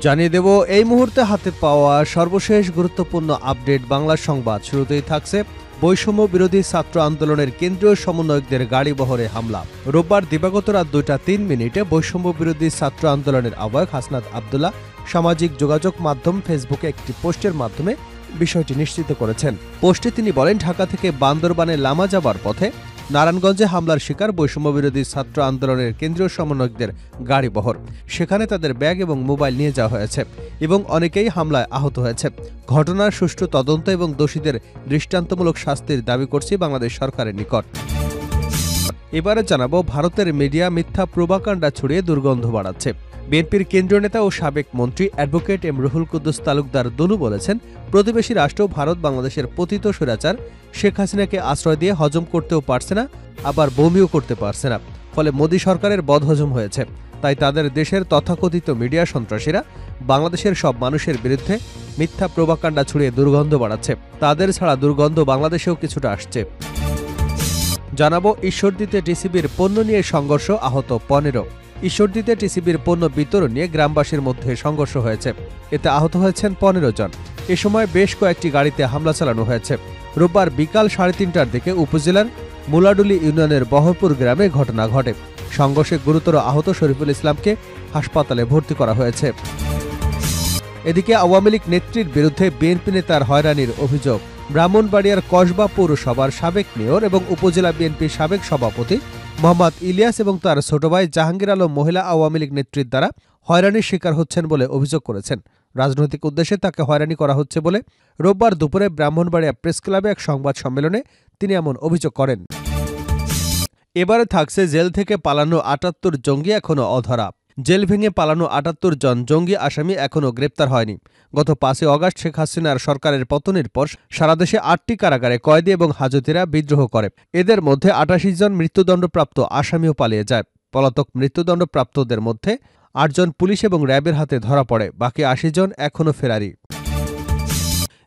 জানিয়ে দেব এই মুহূর্তে হাতে পাওয়া সর্বশেষ গুরুত্বপূর্ণ আপডেট বাংলা সংবাদ। শুরুতেই থাকছে বৈষম্য বিরোধী ছাত্র আন্দোলনের কেন্দ্রীয় সমন্বয়কদের গাড়িবহরে হামলা। রোববার দিবাগত রাত 2:03 বৈষম্য বিরোধী ছাত্র আন্দোলনের আহ্বায়ক হাসনাত আব্দুল্লাহ সামাজিক যোগাযোগ মাধ্যম ফেসবুকে একটি পোস্টের মাধ্যমে বিষয়টি নিশ্চিত করেছেন। পোস্টে তিনি বলেন, ঢাকা থেকে বান্দরবানে লামা যাবার পথে নারায়ণগঞ্জে হামলার শিকার বৈষম্য বিরোধী ছাত্র আন্দোলনের কেন্দ্রীয় সমন্বয়কদের গাড়িবহর। সেখানে তাদের ব্যাগ এবং মোবাইল নিয়ে যাওয়া হয়েছে এবং অনেকেই হামলায় আহত হয়েছে। ঘটনার সুষ্ঠু তদন্ত এবং দোষীদের দৃষ্টান্তমূলক শাস্তির দাবি করছি বাংলাদেশ সরকারের নিকট। এবারে জানাবো, ভারতের মিডিয়া মিথ্যা প্রোপাগান্ডা ছড়িয়ে দুর্গন্ধ বাড়াচ্ছে। বিএনপির কেন্দ্রীয় নেতা ও সাবেক মন্ত্রী অ্যাডভোকেট এম রুহুল কুদ্দুস তালুকদার দুলু বলেছেন, প্রতিবেশী রাষ্ট্র ভারত বাংলাদেশের পতিত স্বৈরাচার শেখ হাসিনাকে আশ্রয় দিয়ে হজম করতেও পারছে না, আবার বমিও করতে পারছে না। ফলে মোদী সরকারের বদহজম হয়েছে। তাই তাদের দেশের তথাকথিত মিডিয়া সন্ত্রাসীরা বাংলাদেশের সব মানুষের বিরুদ্ধে মিথ্যা প্রোপাগান্ডা ছড়িয়ে দুর্গন্ধ বাড়াচ্ছে। তাদের ছাড়া দুর্গন্ধ বাংলাদেশেও কিছুটা আসছে। জানাবো, ঈশ্বরদীতে টিসিবির পণ্য নিয়ে সংঘর্ষ, আহত 15। ঈশ্বরদীতে টিসিবির পণ্য বিতরণ নিয়ে গ্রামবাসীর মধ্যে সংঘর্ষ হয়েছে। এতে আহত হয়েছেন 15 জন। এ সময় বেশ কয়েকটি গাড়িতে হামলা চালানো হয়েছে। রোববার বিকাল 3:30টার দিকে উপজেলার মুলাডুলি ইউনিয়নের বহরপুর গ্রামে ঘটনা ঘটে। সংঘর্ষে গুরুতর আহত শরীফুল ইসলামকে হাসপাতালে ভর্তি করা হয়েছে। এদিকে আওয়ামী লীগ নেত্রীর বিরুদ্ধে বিএনপি নেতার হয়রানির অভিযোগ। ব্রাহ্মণবাড়িয়ার কসবা পৌরসভার সাবেক মেয়র এবং উপজেলা বিএনপির সাবেক সভাপতি মোহাম্মদ ইলিয়াস এবং তার ছোট ভাই জাহাঙ্গীর আলম মহিলা আওয়ামী লীগ নেত্রীর দ্বারা হয়রানির শিকার হচ্ছেন বলে অভিযোগ করেছেন। রাজনৈতিক উদ্দেশ্যে তাকে হয়রানি করা হচ্ছে বলে রোববার দুপুরে ব্রাহ্মণবাড়িয়া প্রেস ক্লাবে এক সংবাদ সম্মেলনে তিনি এমন অভিযোগ করেন। এবারে থাকছে জেল থেকে পালানো 78 জঙ্গি এখনও অধরা। জেল ভেঙে পালানো 78 জন জঙ্গি আসামি এখনও গ্রেপ্তার হয়নি। গত 5 আগস্ট শেখ হাসিনার সরকারের পতনের পর সারা দেশে 8টি কারাগারে কয়েদি এবং হাজতিরা বিদ্রোহ করে। এদের মধ্যে 88 জন মৃত্যুদণ্ডপ্রাপ্ত আসামিও পালিয়ে যায়। পলাতক মৃত্যুদণ্ডপ্রাপ্তদের মধ্যে 8 জন পুলিশ এবং র্যাবের হাতে ধরা পড়ে। বাকি 80 জন এখনও ফেরারি।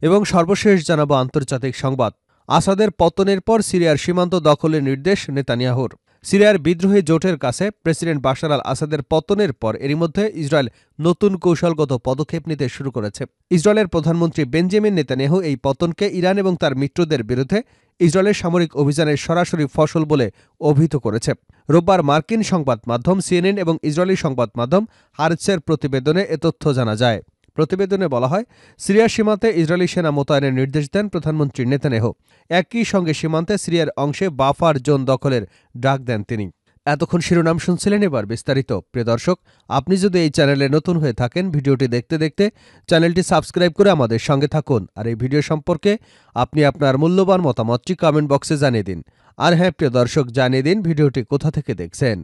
এবং সর্বশেষ জানাবো আন্তর্জাতিক সংবাদ। আসাদের পতনের পর সিরিয়ার সীমান্ত দখলের নির্দেশ নেতানিয়াহুর। সিরিয়ার বিদ্রোহী জোটের কাছে প্রেসিডেন্ট বাশার আল আসাদের পতনের পর এরই মধ্যে ইসরায়েল নতুন কৌশলগত পদক্ষেপ নিতে শুরু করেছে। ইসরায়েলের প্রধানমন্ত্রী বেঞ্জামিন নেতানিয়াহু এই পতনকে ইরান এবং তার মিত্রদের বিরুদ্ধে ইসরায়েলের সামরিক অভিযানের সরাসরি ফসল বলে অভিহিত করেছে। রোববার মার্কিন সংবাদ মাধ্যম সিএনএন এবং ইসরায়েলি সংবাদ মাধ্যম হারেটসের প্রতিবেদনে এ তথ্য জানা যায়। প্রতিবেদনে বলা হয়, সিরিয়ার সীমান্তে ইসরায়েলি সেনা মোতায়েনের নির্দেশ দেন প্রধানমন্ত্রী নেতানিয়াহু। একই সঙ্গে সীমান্তে সিরিয়ার অংশে বাফার জোন দখলের ডাক দেন তিনি। এতক্ষণ শিরোনাম শুনছিলেন, এবার বিস্তারিত। প্রিয় দর্শক, আপনি যদি এই চ্যানেলে নতুন হয়ে থাকেন, ভিডিওটি দেখতে দেখতে চ্যানেলটি সাবস্ক্রাইব করে আমাদের সঙ্গে থাকুন। আর এই ভিডিও সম্পর্কে আপনি আপনার মূল্যবান মতামতটি কমেন্ট বক্সে জানিয়ে দিন। আর হ্যাঁ প্রিয় দর্শক, জানিয়ে দিন ভিডিওটি কোথা থেকে দেখছেন।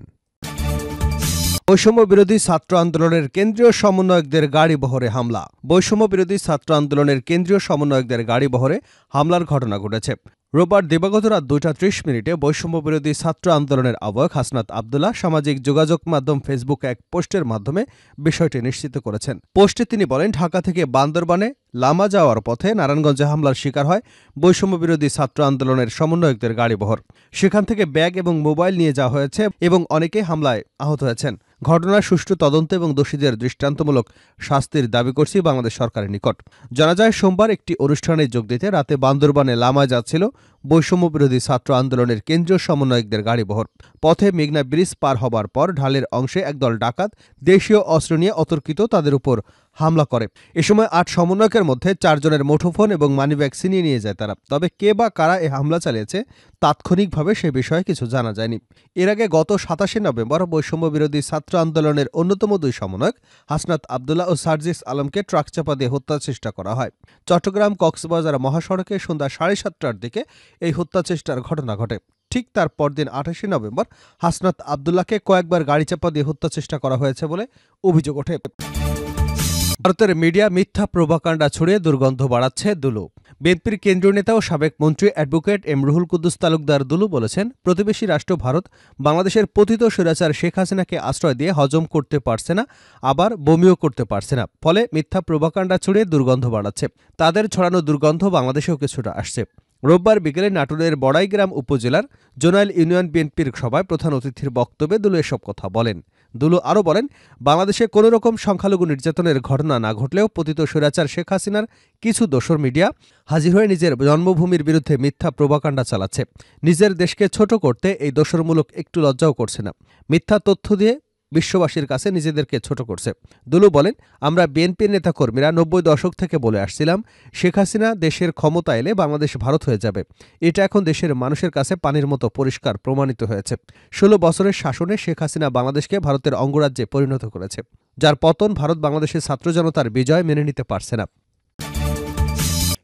বৈষম্য বিরোধী ছাত্র আন্দোলনের কেন্দ্রীয় সমন্বয়কদের গাড়িবহরে হামলা। বৈষম্য বিরোধী ছাত্র আন্দোলনের কেন্দ্রীয় সমন্বয়কদের গাড়িবহরে হামলার ঘটনা ঘটেছে। রোববার দিবাগত রাত 2:30 বৈষম্য বিরোধী ছাত্র আন্দোলনের আহ্বায়ক হাসনাত আব্দুল্লাহ সামাজিক যোগাযোগ মাধ্যম ফেসবুকে এক পোস্টের মাধ্যমে বিষয়টি নিশ্চিত করেছেন। পোস্টে তিনি বলেন, ঢাকা থেকে বান্দরবানে লামা যাওয়ার পথে নারায়ণগঞ্জে হামলার শিকার হয় বৈষম্য বিরোধী ছাত্র আন্দোলনের সমন্বয়কদের গাড়িবহর। সেখান থেকে ব্যাগ এবং মোবাইল নিয়ে যাওয়া হয়েছে এবং অনেকেই হামলায় আহত হয়েছেন। ঘটনার সুষ্ঠু তদন্ত এবং দোষীদের দৃষ্টান্তমূলক শাস্তির দাবি করছি বাংলাদেশ সরকারের নিকট। জানা যায়, সোমবার একটি অনুষ্ঠানে যোগ দিতে রাতে বান্দরবানে লামায় যাচ্ছিল বৈষম্য বিরোধী ছাত্র আন্দোলনের কেন্দ্রীয় সমন্বয়কদের গাড়িবহর। পথে মেঘনা ব্রিজ পার হবার পর ঢালের অংশে একদল ডাকাত দেশীয় অস্ত্র নিয়ে অতর্কিত তাদের উপর হামলা করে। এ সময় 8 সমন্বয়কের মধ্যে 4 জনের মুঠোফোন এবং মানিব্যাগ ছিনিয়ে নিয়ে যায় তারা। তবে কে বা কারা এ হামলা চালিয়েছে তাৎক্ষণিকভাবে সে বিষয়ে কিছু জানা যায়নি। এর আগে গত 27 নভেম্বর বৈষম্য বিরোধী ছাত্র আন্দোলনের অন্যতম 2 সমন্বয়ক হাসনাত আব্দুল্লাহ ও সার্জিস আলমকে ট্রাক চাপা দিয়ে হত্যার চেষ্টা করা হয়। চট্টগ্রাম কক্সবাজার মহাসড়কে সন্ধ্যা 7:30টার দিকে এই হত্যা চেষ্টার ঘটনা ঘটে। ঠিক তার পরদিন 28 নভেম্বর হাসনাত আব্দুল্লাহকে কয়েকবার গাড়ি চাপা দিয়ে হত্যা চেষ্টা করা হয়েছে বলে অভিযোগ ওঠে। ভারতের মিডিয়া মিথ্যা প্রোপাগান্ডা ছড়িয়ে দুর্গন্ধ বাড়াচ্ছে দুলু। বিএনপির কেন্দ্রীয় নেতা ও সাবেক মন্ত্রী অ্যাডভোকেট এম রুহুল কুদ্দুস তালুকদার দুলু বলেছেন, প্রতিবেশী রাষ্ট্র ভারত বাংলাদেশের পতিত স্বৈরাচার শেখ হাসিনাকে আশ্রয় দিয়ে হজম করতে পারছে না, আবার বমিও করতে পারছে না। ফলে মিথ্যা প্রোপাগান্ডা ছড়িয়ে দুর্গন্ধ বাড়াচ্ছে। তাদের ছড়ানো দুর্গন্ধ বাংলাদেশেও কিছুটা আসছে। রোববার বিকেলে নাটোরের বড়াইগ্রাম উপজেলার জোনাইল ইউনিয়ন বিএনপির সভায় প্রধান অতিথির বক্তব্যে দুলু এসব কথা বলেন। দুলু আরও বলেন, বাংলাদেশে কোনো রকম সংখ্যালঘু নির্যাতনের ঘটনা না ঘটলেও পতিত স্বৈরাচার শেখ হাসিনার কিছু দোসর মিডিয়া হাজির হয়ে নিজের জন্মভূমির বিরুদ্ধে মিথ্যা প্রোপাগান্ডা চালাচ্ছে। নিজের দেশকে ছোট করতে এই দোসরমূলক একটু লজ্জাও করছে না। মিথ্যা তথ্য দিয়ে বিশ্ববাসীর কাছে নিজেদেরকে ছোট করছে। দুলু বলেন, আমরা বিএনপির নেতাকর্মীরা ৯০ দশক থেকে বলে আসছিলাম, শেখ হাসিনা দেশের ক্ষমতা এলে বাংলাদেশ ভারত হয়ে যাবে। এটা এখন দেশের মানুষের কাছে পানির মতো পরিষ্কার প্রমাণিত হয়েছে। ১৬ বছরের শাসনে শেখ হাসিনা বাংলাদেশকে ভারতের অঙ্গরাজ্যে পরিণত করেছে, যার পতন ভারত বাংলাদেশের ছাত্র জনতার বিজয় মেনে নিতে পারছে না।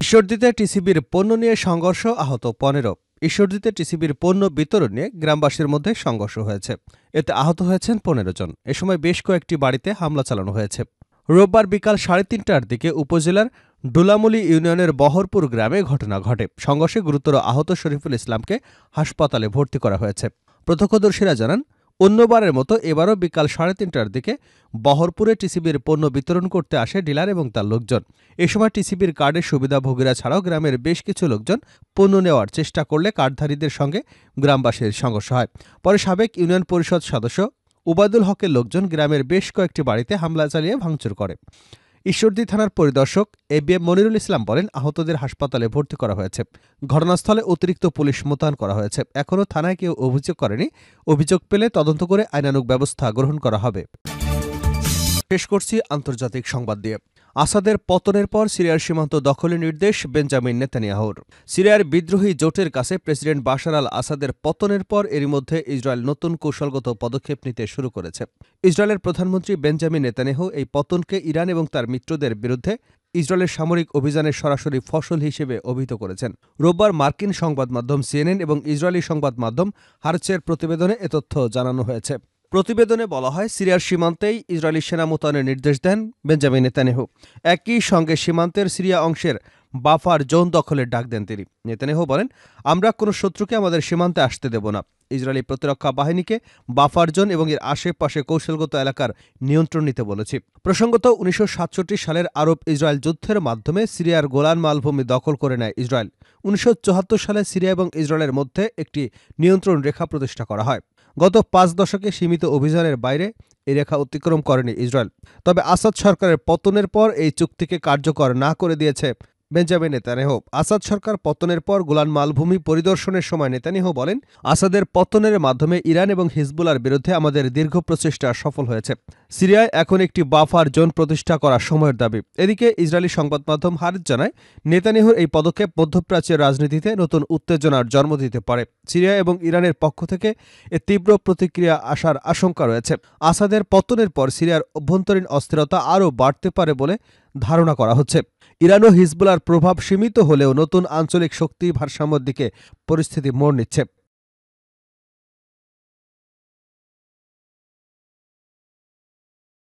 ঈশ্বরদীতে টিসিবির পণ্য নিয়ে সংঘর্ষ, আহত ১৫। ঈশ্বরদীতে টিসিবির পণ্য বিতরণ নিয়ে গ্রামবাসীর মধ্যে সংঘর্ষ হয়েছে। এতে আহত হয়েছেন ১৫ জন। এ সময় বেশ কয়েকটি বাড়িতে হামলা চালানো হয়েছে। রোববার বিকাল ৩:৩০টার দিকে উপজেলার ডুলামুলি ইউনিয়নের বহরপুর গ্রামে ঘটনা ঘটে। সংঘর্ষে গুরুতর আহত শরীফুল ইসলামকে হাসপাতালে ভর্তি করা হয়েছে। প্রত্যক্ষদর্শীরা জানান, অন্যবারের মতো এবারও বিকাল ৩:৩০টার দিকে বহরপুরে টিসিবির পণ্য বিতরণ করতে আসে ডিলার এবং তার লোকজন। এ সময় টিসিবির কার্ডের সুবিধাভোগীরা ছাড়াও গ্রামের বেশ কিছু লোকজন পণ্য নেওয়ার চেষ্টা করলে কার্ডধারীদের সঙ্গে গ্রামবাসীর সংঘর্ষ হয়। পরে সাবেক ইউনিয়ন পরিষদ সদস্য উবায়দুল হকের লোকজন গ্রামের বেশ কয়েকটি বাড়িতে হামলা চালিয়ে ভাঙচুর করে। ঈশ্বরদী থানার পরিদর্শক এবিএম মনিরুল ইসলাম বলেন, আহতদের হাসপাতালে ভর্তি করা হয়েছে। ঘটনাস্থলে অতিরিক্ত পুলিশ মোতায়েন করা হয়েছে। এখনও থানায় কেউ অভিযোগ করেনি। অভিযোগ পেলে তদন্ত করে আইনানুগ ব্যবস্থা গ্রহণ করা হবে। শেষ করছি আন্তর্জাতিক সংবাদ দিয়ে। আসাদের পতনের পর সিরিয়ার সীমান্ত দখলের নির্দেশ বেঞ্জামিন নেতানিয়াহুর। সিরিয়ার বিদ্রোহী জোটের কাছে প্রেসিডেন্ট বাশার আল আসাদের পতনের পর এরই মধ্যে ইসরায়েল নতুন কৌশলগত পদক্ষেপ নিতে শুরু করেছে। ইসরায়েলের প্রধানমন্ত্রী বেঞ্জামিন নেতানিয়াহু এই পতনকে ইরান এবং তার মিত্রদের বিরুদ্ধে ইসরায়েলের সামরিক অভিযানের সরাসরি ফসল হিসেবে অভিহিত করেছেন। রোববার মার্কিন সংবাদ মাধ্যম সিএনএন এবং ইসরায়েলি সংবাদ মাধ্যম হারচের প্রতিবেদনে এ তথ্য জানানো হয়েছে। প্রতিবেদনে বলা হয়, সিরিয়ার সীমান্তেই ইসরায়েলি সেনা মোতায়েনের নির্দেশ দেন বেঞ্জামিন নেতানিয়াহু। একই সঙ্গে সীমান্তের সিরিয়া অংশের বাফার জোন দখলের ডাক দেন তিনি। নেতানিয়াহু বলেন, আমরা কোনো শত্রুকে আমাদের সীমান্তে আসতে দেব না। ইসরায়েলি প্রতিরক্ষা বাহিনীকে বাফার জোন এবং এর আশেপাশে কৌশলগত এলাকার নিয়ন্ত্রণ নিতে বলেছি। প্রসঙ্গত ১৯৬৭ সালের আরব ইসরায়েল যুদ্ধের মাধ্যমে সিরিয়ার গোলান মালভূমি দখল করে নেয় ইসরায়েল। ১৯৭৪ সালে সিরিয়া এবং ইসরায়েলের মধ্যে একটি নিয়ন্ত্রণ রেখা প্রতিষ্ঠা করা হয়। গত ৫ দশকে সীমিত অভিযানের বাইরে এই রেখা অতিক্রম করেনি ইসরায়েল। তবে আসাদ সরকারের পতনের পর এই চুক্তিকে কার্যকর না করে দিয়েছে বেঞ্জামিন নেতানিয়াহু। আসাদ সরকার পতনের পর গোলান মালভূমি পরিদর্শনের সময় নেতানিয়াহু বলেন, আসাদের পতনের মাধ্যমে ইরান এবং হিজবুল্লাহর বিরুদ্ধে আমাদের দীর্ঘ প্রচেষ্টা সফল হয়েছে। সিরিয়ায় এখন একটি বাফার জোন প্রতিষ্ঠা করা সময়ের দাবি। এদিকে ইসরায়েলি সংবাদ মাধ্যম হারেজ জানায়, নেতানিয়াহুর এই পদক্ষেপ মধ্যপ্রাচ্যের রাজনীতিতে নতুন উত্তেজনার জন্ম দিতে পারে। সিরিয়া এবং ইরানের পক্ষ থেকে এ তীব্র প্রতিক্রিয়া আসার আশঙ্কা রয়েছে। আসাদের পতনের পর সিরিয়ার অভ্যন্তরীণ অস্থিরতা আরও বাড়তে পারে বলে ধারণা করা হচ্ছে। ইরান ও হিজবুল্লাহর প্রভাব সীমিত হলেও নতুন আঞ্চলিক শক্তি ভারসাম্যের দিকে পরিস্থিতি মোড় নিচ্ছে।